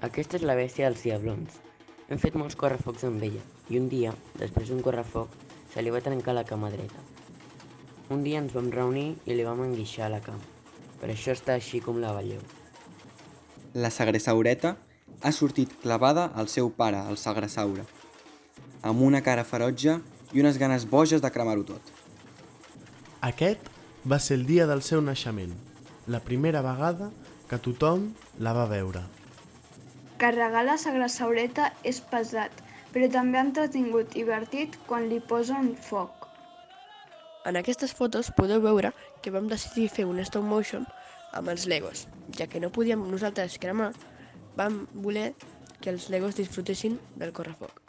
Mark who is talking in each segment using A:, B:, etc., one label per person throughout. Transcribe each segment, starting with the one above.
A: Aquesta és la bèstia dels diablons. Hem fet molts correfocs amb ella, i un dia, després d'un correfoc, se li va trencar la cama dreta. Un dia ens vam reunir i li vam enguixar la cama. Per això està així com la veieu.
B: La sagresaureta ha sortit clavada al seu pare, el sagresaure, amb una cara ferotge i unes ganes boges de cremar-ho tot.
C: Aquest va ser el dia del seu naixement, la primera vegada que tothom la va veure.
D: Carregar la sagresaureta és pesat, però també entretingut i divertit quan li posen foc.
E: En aquestes fotos podeu veure que vam decidir fer un stop motion amb els Legos. Ja que no podíem nosaltres cremar, vam voler que els Legos disfrutessin del correfoc.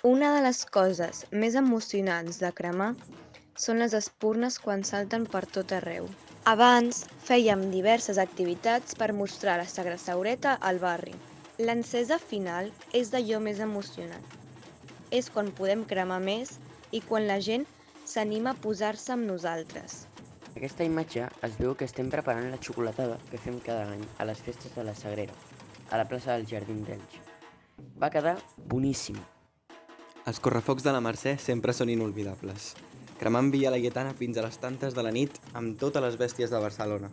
F: Una de les coses més emocionants de cremar són les espurnes quan salten per tot arreu. Abans fèiem diverses activitats per mostrar la sagresaureta al barri. L'encesa final és d'allò més emocionant. És quan podem cremar més i quan la gent s'anima a posar-se amb nosaltres.
A: En aquesta imatge es veu que estem preparant la xocolatada que fem cada any a les festes de la Sagrera, a la plaça del Jardí d'Elx. Va quedar boníssim.
B: Els correfocs de la Mercè sempre són inolvidables, cremant Via Laietana fins a les tantes de la nit amb totes les bèsties de Barcelona.